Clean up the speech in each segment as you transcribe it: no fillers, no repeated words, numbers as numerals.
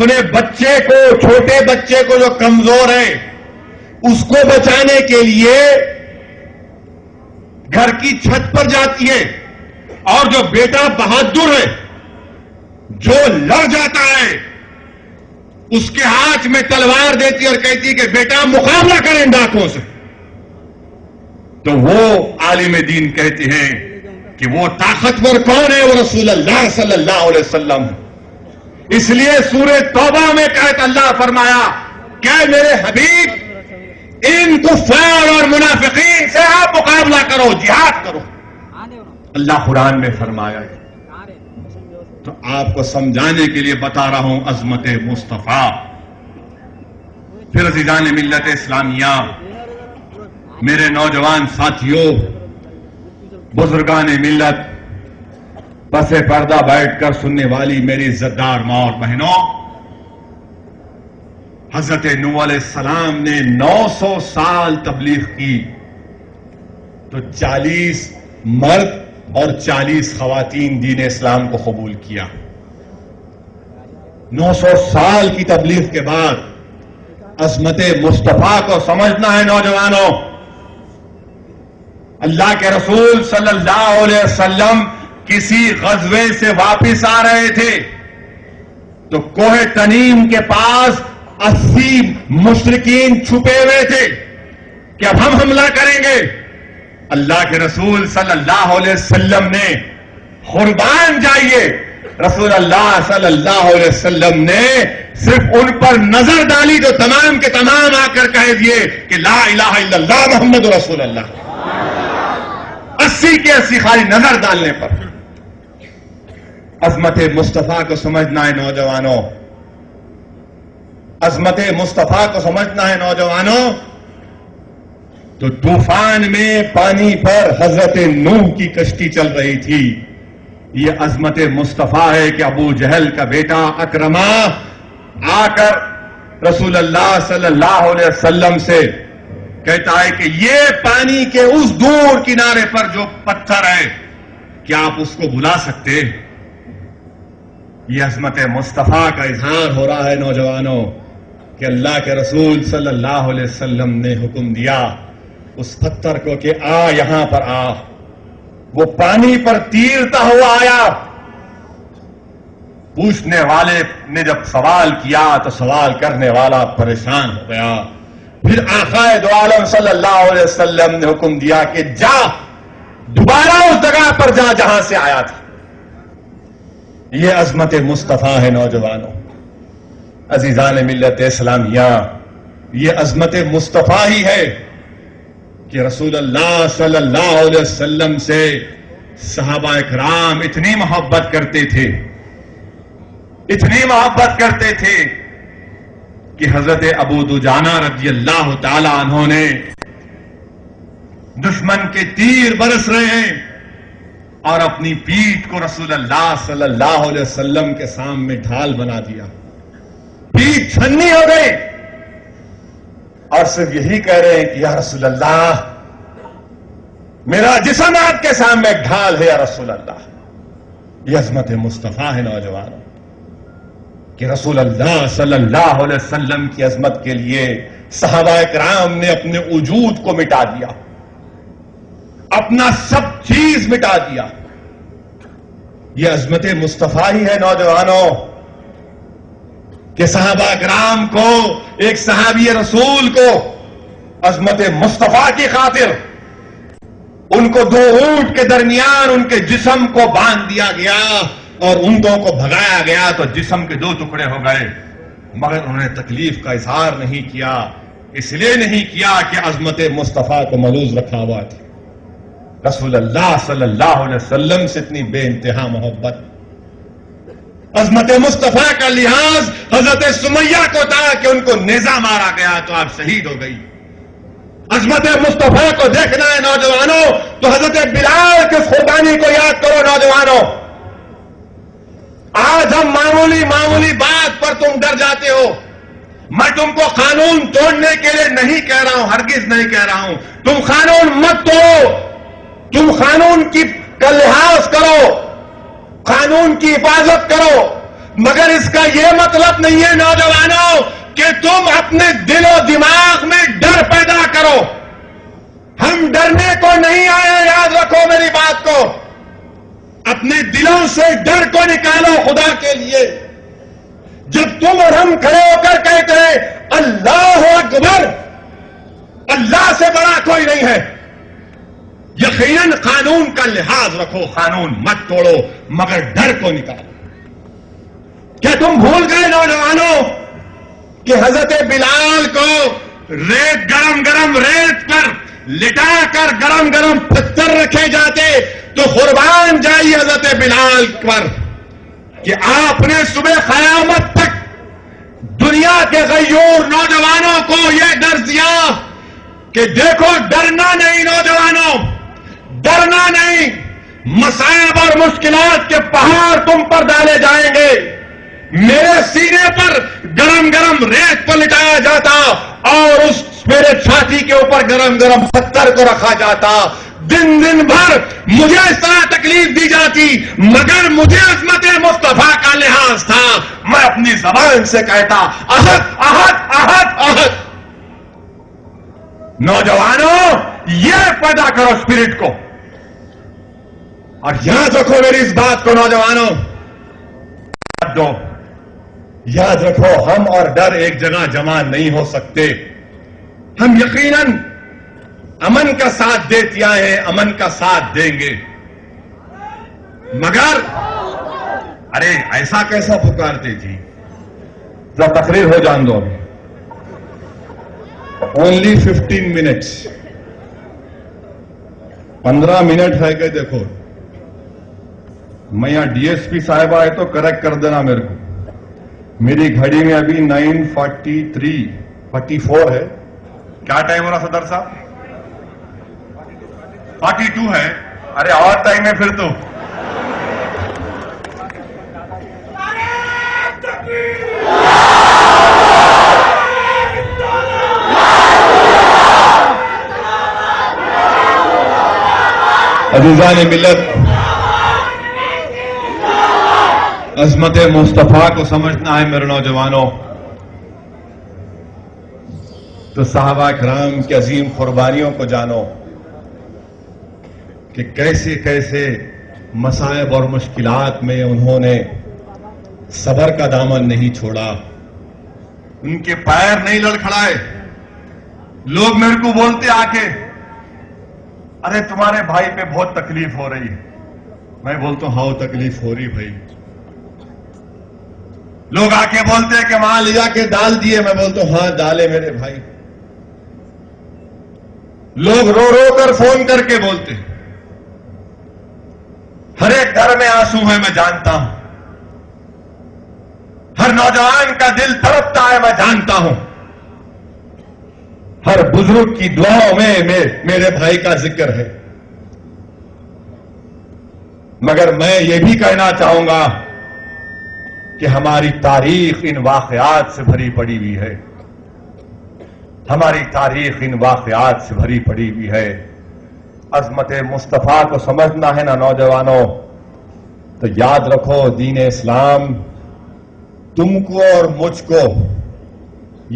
اپنے بچے کو، چھوٹے بچے کو جو کمزور ہے اس کو بچانے کے لیے گھر کی چھت پر جاتی ہے، اور جو بیٹا بہادر ہے جو لڑ جاتا ہے اس کے ہاتھ میں تلوار دیتی اور کہتی ہے کہ بیٹا مقابلہ کریں ڈاکوں سے، تو وہ عالم دین کہتے ہیں کہ وہ طاقتور کون ہے؟ وہ رسول اللہ صلی اللہ علیہ وسلم۔ اس لیے سورہ توبہ میں کہتا اللہ فرمایا کہ میرے حبیب ان کفار اور منافقین سے آپ مقابلہ کرو، جہاد کرو۔ اللہ قرآن میں فرمایا ہے، تو آپ کو سمجھانے کے لیے بتا رہا ہوں عظمت مصطفیٰ۔ پھر عزیزان ملت اسلامیہ، میرے نوجوان ساتھیوں، بزرگان ملت، پس پردہ بیٹھ کر سننے والی میری عزتدار ماں اور بہنوں، حضرت نوح علیہ السلام نے 900 سال تبلیغ کی تو 40 مرد اور 40 خواتین دین اسلام کو قبول کیا۔ 900 سال کی تبلیغ کے بعد عظمت مصطفیٰ کو سمجھنا ہے نوجوانوں۔ اللہ کے رسول صلی اللہ علیہ وسلم کسی غزوے سے واپس آ رہے تھے تو کوہ تنیم کے پاس 80 مشرکین چھپے ہوئے تھے کہ اب ہم حملہ کریں گے۔ اللہ کے رسول صلی اللہ علیہ وسلم نے قربان جائیے، رسول اللہ صلی اللہ علیہ وسلم نے صرف ان پر نظر ڈالی تو تمام کے تمام آ کر کہہ دیے کہ لا الہ الا اللہ محمد رسول اللہ۔ 80 کے 80 خالی نظر ڈالنے پر۔ عظمت مصطفیٰ کو سمجھنا ہے نوجوانوں، عظمت مصطفیٰ کو سمجھنا ہے نوجوانوں۔ تو طوفان میں پانی پر حضرت نوح کی کشتی چل رہی تھی، یہ عظمت مصطفیٰ ہے کہ ابو جہل کا بیٹا اکرمہ آ کر رسول اللہ صلی اللہ علیہ وسلم سے کہتا ہے کہ یہ پانی کے اس دور کنارے پر جو پتھر ہے کیا آپ اس کو بلا سکتے؟ یہ عظمت مصطفیٰ کا اظہار ہو رہا ہے نوجوانوں کہ اللہ کے رسول صلی اللہ علیہ وسلم نے حکم دیا اس پتھر کو کہ آ یہاں پر آ۔ وہ پانی پر تیرتا ہوا آیا۔ پوچھنے والے نے جب سوال کیا تو سوال کرنے والا پریشان ہو گیا۔ پھر آقا دو عالم صلی اللہ علیہ وسلم نے حکم دیا کہ جا، دوبارہ اس جگہ پر جا جہاں سے آیا تھا۔ یہ عظمت مصطفیٰ ہے نوجوانوں، عزیزان ملت اسلامیہ، یہ عظمت مصطفیٰ ہی ہے کہ رسول اللہ صلی اللہ علیہ وسلم سے صحابہ اکرام اتنی محبت کرتے تھے، اتنی محبت کرتے تھے کہ حضرت ابو دجانہ رضی اللہ تعالی عنہ نے دشمن کے تیر برس رہے ہیں اور اپنی پیٹھ کو رسول اللہ صلی اللہ علیہ وسلم کے سامنے ڈھال بنا دیا، پیٹھ چھنی ہو گئی اور صرف یہی کہہ رہے ہیں کہ یا رسول اللہ میرا جسم آپ کے سامنے ایک ڈھال ہے یا رسول اللہ۔ یہ عظمت مصطفیٰ ہے نوجوانوں کہ رسول اللہ صلی اللہ علیہ وسلم کی عظمت کے لیے صحابہ اکرام نے اپنے وجود کو مٹا دیا، اپنا سب چیز مٹا دیا۔ یہ عظمت مصطفیٰ ہی ہے نوجوانوں کہ صحابہ اکرام کو، ایک صحابی رسول کو عظمت مصطفیٰ کی خاطر ان کو 2 اونٹ کے درمیان ان کے جسم کو باندھ دیا گیا اور اونٹوں کو بھگایا گیا تو جسم کے 2 ٹکڑے ہو گئے، مگر انہوں نے تکلیف کا اظہار نہیں کیا، اس لیے نہیں کیا کہ عظمت مصطفیٰ کو ملوز رکھا ہوا تھا۔ رسول اللہ صلی اللہ علیہ وسلم سے اتنی بے انتہا محبت۔ عظمت مصطفیٰ کا لحاظ حضرت سمیہ کو تھا کہ ان کو نیزہ مارا گیا تو آپ شہید ہو گئی۔ عظمت مصطفیٰ کو دیکھنا ہے نوجوانوں تو حضرت بلال کی قربانی کو یاد کرو نوجوانوں۔ آج ہم معمولی بات پر تم ڈر جاتے ہو، میں تم کو قانون توڑنے کے لیے نہیں کہہ رہا ہوں، ہرگز نہیں کہہ رہا ہوں، تم قانون مت توڑو، تم قانون کا لحاظ کرو، قانون کی حفاظت کرو، مگر اس کا یہ مطلب نہیں ہے نوجوانوں کہ تم اپنے دل و دماغ میں ڈر پیدا کرو. ہم ڈرنے کو نہیں آئے، یاد رکھو میری بات کو. اپنے دلوں سے ڈر کو نکالو خدا کے لیے. جب تم اور ہم کھڑے ہو کر کہتے ہیں اللہ اکبر، اللہ سے بڑا کوئی نہیں ہے، یقیناً قانون کا لحاظ رکھو، قانون مت توڑو، مگر ڈر کو نکالو. کیا تم بھول گئے نوجوانوں کہ حضرت بلال کو ریت گرم ریت پر لٹا کر گرم گرم پتھر رکھے جاتے تو قربان جائی حضرت بلال پر کہ آپ نے صبح قیامت تک دنیا کے غیور نوجوانوں کو یہ درس دیا کہ دیکھو ڈرنا نہیں نوجوانوں، ڈرنا نہیں. مصائب اور مشکلات کے پہاڑ تم پر ڈالے جائیں گے. میرے سینے پر گرم گرم ریت کو لٹایا جاتا اور اس میرے چھاتی کے اوپر گرم گرم پتھر کو رکھا جاتا. دن بھر مجھے اس طرح تکلیف دی جاتی، مگر مجھے عظمت مصطفیٰ کا لحاظ تھا. میں اپنی زبان سے کہتا احد احد احد احد. نوجوانوں یہ پیدا کرو اسپرٹ کو. اور یاد رکھو میری اس بات کو نوجوانوں، یاد رکھو ہم اور ڈر ایک جگہ جمع نہیں ہو سکتے. ہم یقیناً امن کا ساتھ دیتے آئے ہیں، امن کا ساتھ دیں گے، مگر ارے ایسا کیسا پکارتے جی؟ ذرا تقریر ہو جان دو. اونلی 15 منٹس، 15 منٹ ہے کہ دیکھو. میں یہاں ڈی ایس پی صاحب آئے تو کریکٹ کر دینا میرے کو. میری گھڑی میں ابھی 9:44 ہے. کیا ٹائم ہو رہا صدر صاحب؟ 42 ہے. ارے اور ٹائم ہے پھر تو. عزیزان ملت، عظمت مصطفیٰ کو سمجھنا ہے میرے نوجوانوں تو صحابہ کرام کی عظیم قربانیوں کو جانو کہ کیسے کیسے مصائب اور مشکلات میں انہوں نے صبر کا دامن نہیں چھوڑا، ان کے پیر نہیں لڑکھڑائے. لوگ میرے کو بولتے آ کے ارے تمہارے بھائی پہ بہت تکلیف ہو رہی ہے. میں بولتا ہوں ہاؤ تکلیف ہو رہی بھائی. لوگ آ کے بولتے ہیں کہ وہاں لے جا کے ڈال دیے. میں بولتا ہوں ہاں ڈالے میرے بھائی. لوگ رو رو کر فون کر کے بولتے ہیں. ہر ایک گھر میں آنسو ہے میں جانتا ہوں، ہر نوجوان کا دل تڑپتا ہے میں جانتا ہوں، ہر بزرگ کی دعاؤں میں میرے بھائی کا ذکر ہے. مگر میں یہ بھی کہنا چاہوں گا کہ ہماری تاریخ ان واقعات سے بھری پڑی ہوئی ہے. ہماری تاریخ ان واقعات سے بھری پڑی ہوئی ہے. عظمت مصطفیٰ کو سمجھنا ہے نا نوجوانوں تو یاد رکھو دین اسلام تم کو اور مجھ کو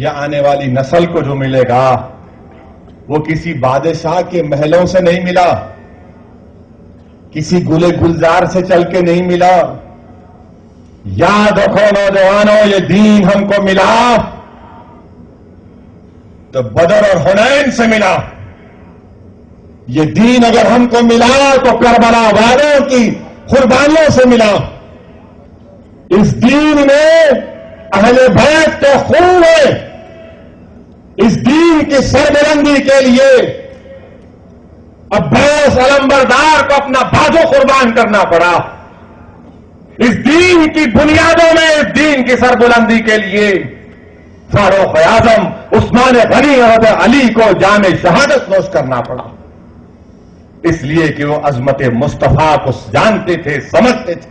یا آنے والی نسل کو جو ملے گا وہ کسی بادشاہ کے محلوں سے نہیں ملا، کسی گلے گلزار سے چل کے نہیں ملا. یاد رکھو نوجوانوں یہ دین ہم کو ملا تو بدر اور حنین سے ملا. یہ دین اگر ہم کو ملا تو کربلا والوں کی قربانیوں سے ملا. اس دین میں اہل بیت کے خون ہے. اس دین کی سربلندی کے لیے عباس علمبردار کو اپنا بازو قربان کرنا پڑا. اس دین کی بنیادوں میں اس دین کی سربلندی کے لیے فاروق اعظم عثمان غنی اور علی کو جام شہادت نوش کرنا پڑا. اس لیے کہ وہ عظمت مصطفیٰ کو جانتے تھے، سمجھتے تھے.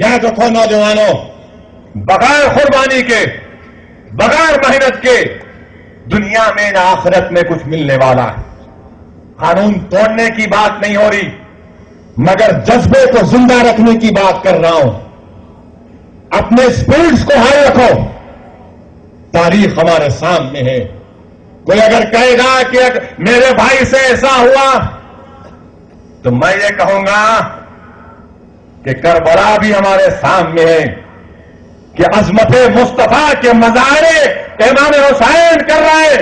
یاد رکھو نوجوانوں بغیر قربانی کے، بغیر محنت کے دنیا میں نہ آخرت میں کچھ ملنے والا ہے. قانون توڑنے کی بات نہیں ہو رہی مگر جذبے کو زندہ رکھنے کی بات کر رہا ہوں. اپنے اسپرٹس کو ہائی رکھو. تاریخ ہمارے سامنے ہے. کوئی اگر کہے گا کہ میرے بھائی سے ایسا ہوا تو میں یہ کہوں گا کہ کربلا بھی ہمارے سامنے ہے کہ عظمت مصطفیٰ کے مظاہرے امام حسین کر رہا ہے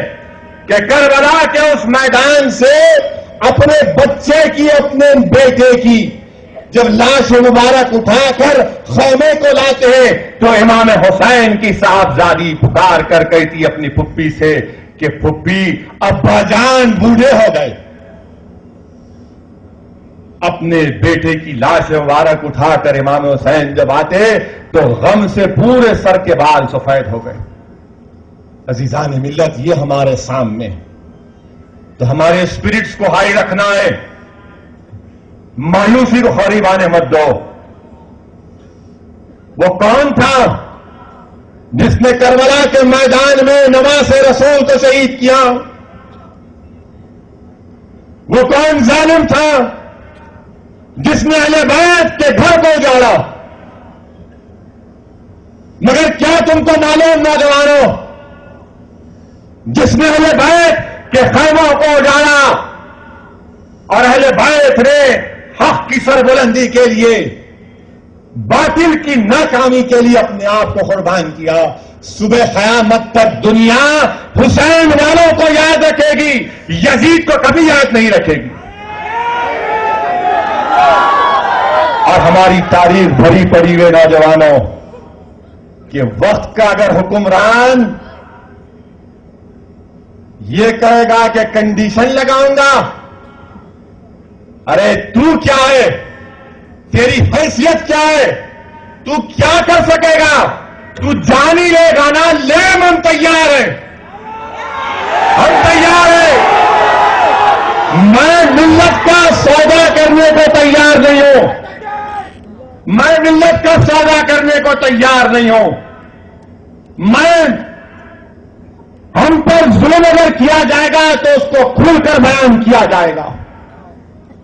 کہ کربلا کے اس میدان سے اپنے بچے کی اپنے بیٹے کی جب لاش مبارک اٹھا کر خیمے کو لاتے ہیں تو امام حسین کی صاحبزادی پکار کر کہتی اپنی پھپھی سے کہ پھپھی ابا جان بوڑھے ہو گئے. اپنے بیٹے کی لاش مبارک اٹھا کر امام حسین جب آتے تو غم سے پورے سر کے بال سفید ہو گئے. عزیزان ملت، یہ ہمارے سامنے تو ہمارے اسپرٹس کو ہائی رکھنا ہے. مایوسی کو خالی بانے مت دو. وہ کون تھا جس نے کربلا کے میدان میں نواز رسول کو شہید کیا؟ وہ کون ظالم تھا جس نے اہل بیت کے گھر کو اجاڑا؟ مگر کیا تم کو معلوم نوجوانوں، جس نے اہل بیت کے خیموں کو اجاڑا اور اہل بیت نے حق کی سربلندی کے لیے باطل کی ناکامی کے لیے اپنے آپ کو قربان کیا، صبح قیامت تک دنیا حسین والوں کو یاد رکھے گی، یزید کو کبھی یاد نہیں رکھے گی. اور ہماری تاریخ بھری پڑی ہوئے نوجوانوں کہ وقت کا اگر حکمران یہ کہے گا کہ کنڈیشن لگاؤں گا، ارے تو کیا ہے، تیری حیثیت کیا ہے، تو کیا کر سکے گا، تو جان ہی لے گا نا، لے ہم تیار ہیں، ہم تیار ہیں. میں ملت کا سودا کرنے کو تیار نہیں ہوں، میں ملت کا سودا کرنے کو تیار نہیں ہوں. میں ہم پر ظلم اگر کیا جائے گا تو اس کو کھل کر بیان کیا جائے گا.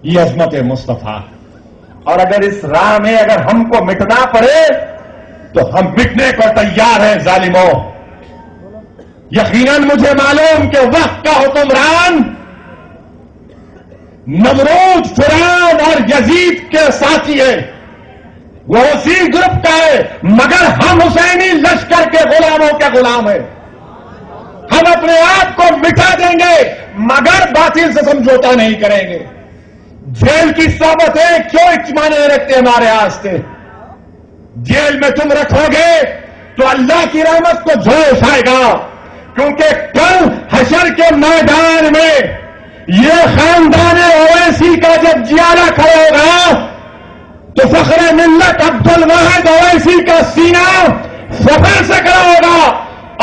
یہ عظمت مصطفیٰ. اور اگر اس راہ میں اگر ہم کو مٹنا پڑے تو ہم مٹنے کو تیار ہیں ظالموں. یقیناً مجھے معلوم کہ وقت کا حکمران نمرود، فرعون اور یزید کے ساتھی ہے، وہ اسی گروپ کا ہے، مگر ہم حسینی لشکر کے غلاموں کے غلام ہیں. ہم اپنے آپ کو مٹا دیں گے مگر باطل سے سمجھوتا نہیں کریں گے. جیل کی صحبتیں کیوں اطمینان رکھتے ہمارے آستے؟ جیل میں تم رکھو گے تو اللہ کی رحمت کو جوش آئے گا، کیونکہ کل حشر کے میدان میں یہ خاندان اویسی کا جب جیارہ کھڑا ہوگا تو فخر ملت عبد الواحد اویسی کا سینہ فخر سے کھڑا ہوگا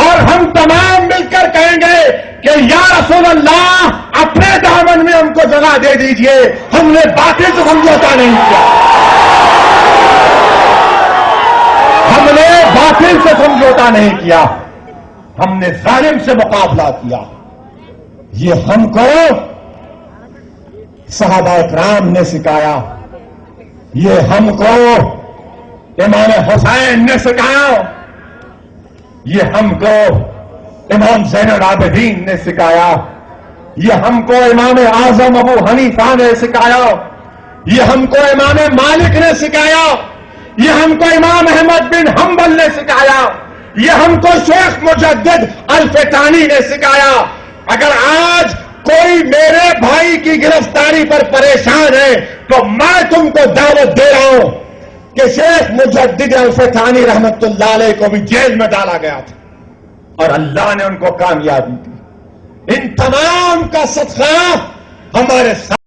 اور ہم تمام مل کر کہیں گے کہ یا رسول اللہ اپنے دامن میں ہم کو جگہ دے دیجئے، ہم نے باطل سے سمجھوتا نہیں کیا، ہم نے باطل سے سمجھوتا نہیں کیا، ہم نے ظالم سے مقابلہ کیا. یہ ہم کو صحابہ اکرام نے سکھایا، یہ ہم کو امام حسین نے سکھایا، یہ ہم کو امام زین العابدین نے سکھایا، یہ ہم کو امام اعظم ابو حنیفہ نے سکھایا، یہ ہم کو امام مالک نے سکھایا، یہ ہم کو امام احمد بن حنبل نے سکھایا، یہ ہم کو شیخ مجدد الفتانی نے سکھایا. اگر آج کوئی میرے بھائی کی گرفتاری پر پریشان ہے تو میں تم کو دعوت دے رہا ہوں کہ شیخ مجدد الفتانی رحمت اللہ علیہ کو بھی جیل میں ڈالا گیا تھا اور اللہ نے ان کو کامیابی دی. ان تمام کا صدقہ ہمارے ساتھ